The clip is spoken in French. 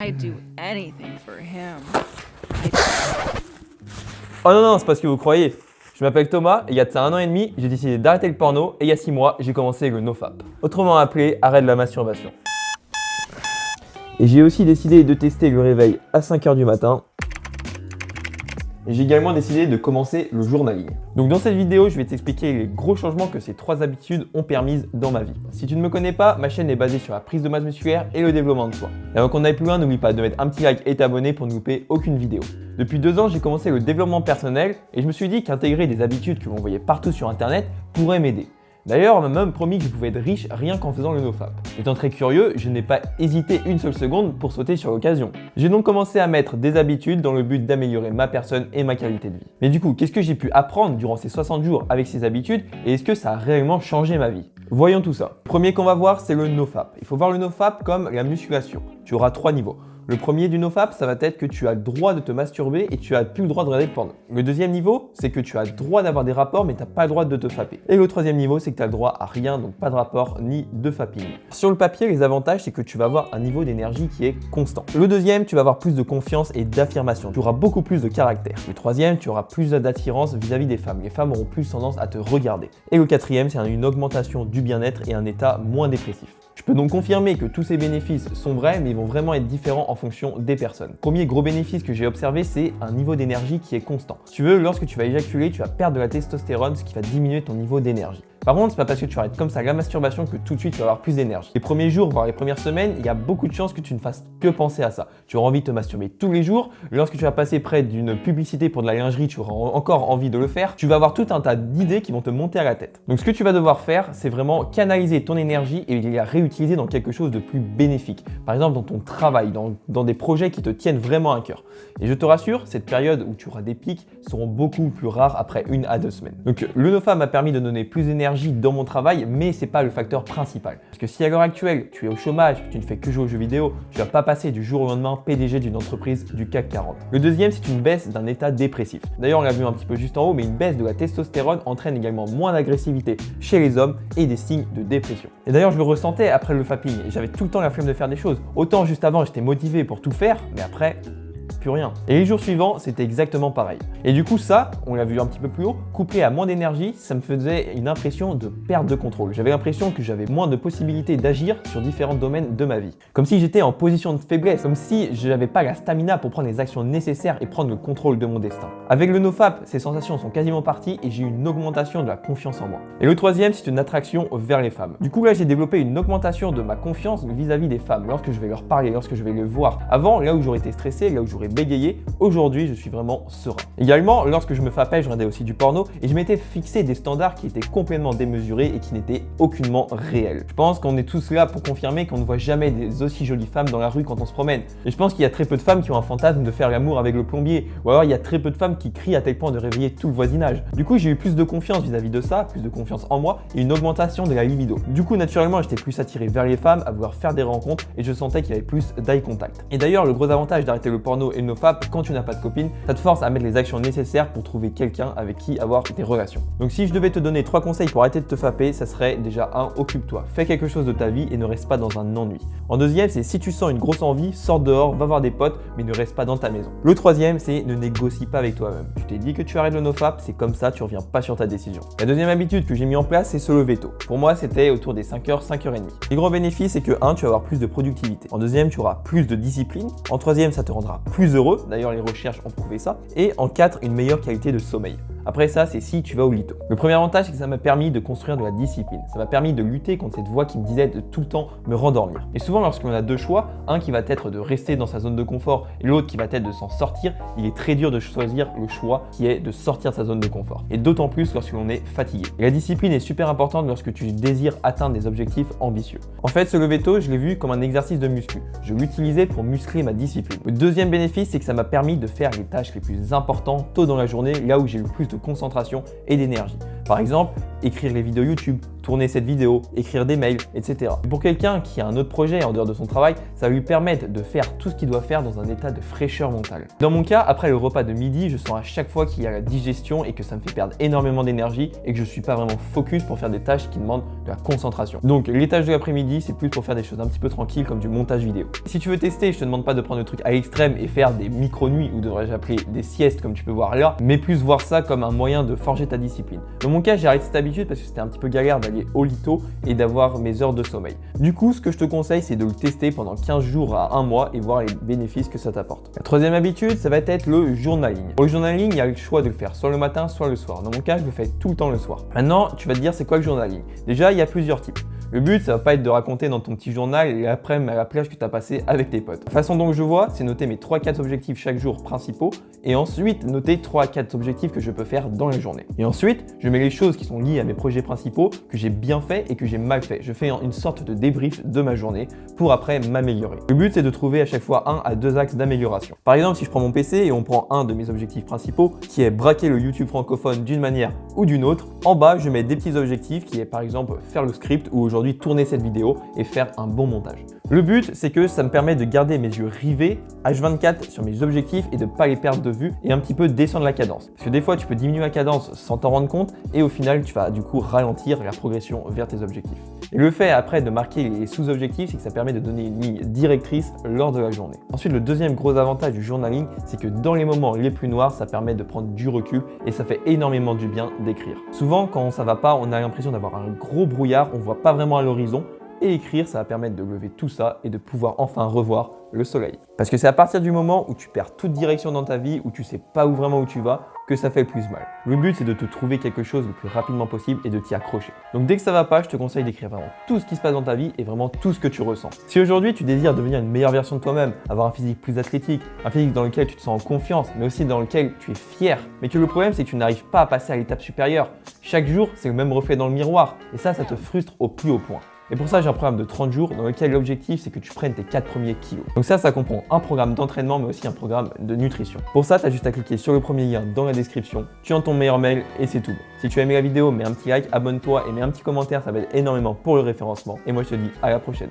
I'd do anything for him. Oh non, c'est pas ce que vous croyez. Je m'appelle Thomas et il y a de ça 1 an et demi, j'ai décidé d'arrêter le porno et il y a 6 mois, j'ai commencé le NoFap. Autrement appelé, arrêt de la masturbation. Et j'ai aussi décidé de tester le réveil à 5 h du matin. Et j'ai également décidé de commencer le journaling. Donc dans cette vidéo, je vais t'expliquer les gros changements que ces 3 habitudes ont permises dans ma vie. Si tu ne me connais pas, ma chaîne est basée sur la prise de masse musculaire et le développement de soi. Et avant qu'on aille plus loin, n'oublie pas de mettre un petit like et t'abonner pour ne louper aucune vidéo. Depuis 2 ans, j'ai commencé le développement personnel et je me suis dit qu'intégrer des habitudes que l'on voyait partout sur internet pourrait m'aider. D'ailleurs, on m'a même promis que je pouvais être riche rien qu'en faisant le NoFap. Étant très curieux, je n'ai pas hésité une seule seconde pour sauter sur l'occasion. J'ai donc commencé à mettre des habitudes dans le but d'améliorer ma personne et ma qualité de vie. Mais du coup, qu'est-ce que j'ai pu apprendre durant ces 60 jours avec ces habitudes et est-ce que ça a réellement changé ma vie? Voyons tout ça. Le premier qu'on va voir, c'est le NoFap. Il faut voir le NoFap comme la musculation. Tu auras 3 niveaux. Le premier du NoFap, ça va être que tu as le droit de te masturber et tu as plus le droit de regarder le porno. Le deuxième niveau, c'est que tu as le droit d'avoir des rapports mais tu n'as pas le droit de te faper. Et le troisième niveau, c'est que tu as le droit à rien, donc pas de rapport ni de fapping. Sur le papier, les avantages, c'est que tu vas avoir un niveau d'énergie qui est constant. Le deuxième, tu vas avoir plus de confiance et d'affirmation. Tu auras beaucoup plus de caractère. Le troisième, tu auras plus d'attirance vis-à-vis des femmes. Les femmes auront plus tendance à te regarder. Et le quatrième, c'est une augmentation du bien-être et un état moins dépressif. Je peux donc confirmer que tous ces bénéfices sont vrais, mais ils vont vraiment être différents en fonction des personnes. Premier gros bénéfice que j'ai observé, c'est un niveau d'énergie qui est constant. Si tu veux, lorsque tu vas éjaculer, tu vas perdre de la testostérone, ce qui va diminuer ton niveau d'énergie. Par contre, c'est pas parce que tu arrêtes comme ça la masturbation que tout de suite tu vas avoir plus d'énergie. Les premiers jours, voire les premières semaines, il y a beaucoup de chances que tu ne fasses que penser à ça. Tu auras envie de te masturber tous les jours. Lorsque tu vas passer près d'une publicité pour de la lingerie, tu auras encore envie de le faire. Tu vas avoir tout un tas d'idées qui vont te monter à la tête. Donc ce que tu vas devoir faire, c'est vraiment canaliser ton énergie et la réutiliser dans quelque chose de plus bénéfique. Par exemple, dans ton travail, dans des projets qui te tiennent vraiment à cœur. Et je te rassure, cette période où tu auras des pics seront beaucoup plus rares après 1 à 2 semaines. Donc le NoFap m'a permis de donner plus d'énergie dans mon travail, mais c'est pas le facteur principal. Parce que si à l'heure actuelle, tu es au chômage, tu ne fais que jouer aux jeux vidéo, tu vas pas passer du jour au lendemain PDG d'une entreprise du CAC 40. Le deuxième, c'est une baisse d'un état dépressif. D'ailleurs, on l'a vu un petit peu juste en haut, mais une baisse de la testostérone entraîne également moins d'agressivité chez les hommes et des signes de dépression. Et d'ailleurs, je le ressentais après le fapping et j'avais tout le temps la flemme de faire des choses. Autant juste avant, j'étais motivé pour tout faire, mais après, plus rien. Et les jours suivants, c'était exactement pareil. Et du coup, ça, on l'a vu un petit peu plus haut, couplé à moins d'énergie, ça me faisait une impression de perte de contrôle. J'avais l'impression que j'avais moins de possibilités d'agir sur différents domaines de ma vie. Comme si j'étais en position de faiblesse, comme si je n'avais pas la stamina pour prendre les actions nécessaires et prendre le contrôle de mon destin. Avec le NoFap, ces sensations sont quasiment parties et j'ai eu une augmentation de la confiance en moi. Et le troisième, c'est une attraction vers les femmes. Du coup, là, j'ai développé une augmentation de ma confiance vis-à-vis des femmes, lorsque je vais leur parler, lorsque je vais les voir. Avant, là où j'aurais été stressé, là où j'aurais bégayé, aujourd'hui je suis vraiment serein. Également, lorsque je me fappais, je regardais aussi du porno et je m'étais fixé des standards qui étaient complètement démesurés et qui n'étaient aucunement réels. Je pense qu'on est tous là pour confirmer qu'on ne voit jamais des aussi jolies femmes dans la rue quand on se promène. Et je pense qu'il y a très peu de femmes qui ont un fantasme de faire l'amour avec le plombier, ou alors il y a très peu de femmes qui crient à tel point de réveiller tout le voisinage. Du coup, j'ai eu plus de confiance vis-à-vis de ça, plus de confiance en moi et une augmentation de la libido. Du coup, naturellement, j'étais plus attiré vers les femmes, à vouloir faire des rencontres et je sentais qu'il y avait plus d'eye contact. Et d'ailleurs, le gros avantage d'arrêter le porno et le NoFap, quand tu n'as pas de copine, ça te force à mettre les actions nécessaires pour trouver quelqu'un avec qui avoir des relations. Donc si je devais te donner 3 conseils pour arrêter de te fapper, ça serait déjà 1, occupe-toi. Fais quelque chose de ta vie et ne reste pas dans un ennui. En deuxième, c'est si tu sens une grosse envie, sors dehors, va voir des potes, mais ne reste pas dans ta maison. Le troisième, c'est ne négocie pas avec toi-même. Tu t'es dit que tu arrêtes le NoFap, c'est comme ça, tu reviens pas sur ta décision. La deuxième habitude que j'ai mis en place, c'est se lever tôt. Pour moi, c'était autour des 5h, 5h30. Les gros bénéfices, c'est que 1, tu vas avoir plus de productivité. En deuxième, tu auras plus de discipline. En troisième, ça te rendra plus heureux. D'ailleurs, les recherches ont prouvé ça. Et en 4, une meilleure qualité de sommeil. Après ça, c'est si tu vas au lit tôt. Le premier avantage, c'est que ça m'a permis de construire de la discipline. Ça m'a permis de lutter contre cette voix qui me disait de tout le temps me rendormir. Et souvent, lorsqu'on a 2 choix, un qui va être de rester dans sa zone de confort et l'autre qui va être de s'en sortir, il est très dur de choisir le choix qui est de sortir de sa zone de confort. Et d'autant plus lorsque l'on est fatigué. Et la discipline est super importante lorsque tu désires atteindre des objectifs ambitieux. En fait, se lever tôt, je l'ai vu comme un exercice de muscu. Je l'utilisais pour muscler ma discipline. Le deuxième bénéfice, c'est que ça m'a permis de faire les tâches les plus importantes tôt dans la journée, là où j'ai eu plus de concentration et d'énergie. Par exemple, écrire les vidéos YouTube, tourner cette vidéo, écrire des mails, etc. Pour quelqu'un qui a un autre projet en dehors de son travail, ça va lui permettre de faire tout ce qu'il doit faire dans un état de fraîcheur mentale. Dans mon cas, après le repas de midi, je sens à chaque fois qu'il y a la digestion et que ça me fait perdre énormément d'énergie et que je ne suis pas vraiment focus pour faire des tâches qui demandent de la concentration. Donc les tâches de l'après-midi, c'est plus pour faire des choses un petit peu tranquilles comme du montage vidéo. Si tu veux tester, je te demande pas de prendre le truc à l'extrême et faire des micro-nuits ou devrais-je appeler des siestes comme tu peux voir là, mais plus voir ça comme un moyen de forger ta discipline. Dans mon cas, j'ai arrêté cette habitude parce que c'était un petit peu galère d'aller au lit tôt et d'avoir mes heures de sommeil. Du coup, ce que je te conseille, c'est de le tester pendant 15 jours à 1 mois et voir les bénéfices que ça t'apporte. La troisième habitude, ça va être le journaling. Pour le journaling, il y a le choix de le faire soit le matin, soit le soir. Dans mon cas, je le fais tout le temps le soir. Maintenant, tu vas te dire, c'est quoi le journaling? Déjà, il y a plusieurs types. Le but, ça va pas être de raconter dans ton petit journal et l'après-midi à la plage que tu as passé avec tes potes. La façon dont je vois, c'est noter mes 3-4 objectifs chaque jour principaux et ensuite noter 3 à 4 objectifs que je peux faire dans la journée. Et ensuite, je mets les choses qui sont liées à mes projets principaux que j'ai bien fait et que j'ai mal fait. Je fais une sorte de débrief de ma journée pour après m'améliorer. Le but, c'est de trouver à chaque fois 1 à 2 axes d'amélioration. Par exemple, si je prends mon PC et on prend un de mes objectifs principaux qui est braquer le YouTube francophone d'une manière ou d'une autre, en bas, je mets des petits objectifs qui est par exemple faire le script ou aujourd'hui tourner cette vidéo et faire un bon montage. Le but, c'est que ça me permet de garder mes yeux rivés H24 sur mes objectifs et de ne pas les perdre de vue et un petit peu descendre la cadence. Parce que des fois, tu peux diminuer la cadence sans t'en rendre compte et au final, tu vas du coup ralentir la progression vers tes objectifs. Et le fait après de marquer les sous-objectifs, c'est que ça permet de donner une ligne directrice lors de la journée. Ensuite, le deuxième gros avantage du journaling, c'est que dans les moments les plus noirs, ça permet de prendre du recul et ça fait énormément du bien d'écrire. Souvent, quand ça va pas, on a l'impression d'avoir un gros brouillard, on voit pas vraiment à l'horizon. Et écrire, ça va permettre de lever tout ça et de pouvoir enfin revoir le soleil. Parce que c'est à partir du moment où tu perds toute direction dans ta vie, où tu sais pas vraiment où tu vas, que ça fait le plus mal. Le but, c'est de te trouver quelque chose le plus rapidement possible et de t'y accrocher. Donc dès que ça va pas, je te conseille d'écrire vraiment tout ce qui se passe dans ta vie et vraiment tout ce que tu ressens. Si aujourd'hui tu désires devenir une meilleure version de toi-même, avoir un physique plus athlétique, un physique dans lequel tu te sens en confiance, mais aussi dans lequel tu es fier, mais que le problème c'est que tu n'arrives pas à passer à l'étape supérieure. Chaque jour, c'est le même reflet dans le miroir et ça te frustre au plus haut point. Et pour ça, j'ai un programme de 30 jours dans lequel l'objectif, c'est que tu prennes tes 4 premiers kilos. Donc ça comprend un programme d'entraînement, mais aussi un programme de nutrition. Pour ça, tu as juste à cliquer sur le premier lien dans la description, tu as ton meilleur mail et c'est tout. Si tu as aimé la vidéo, mets un petit like, abonne-toi et mets un petit commentaire, ça va être énormément pour le référencement. Et moi, je te dis à la prochaine.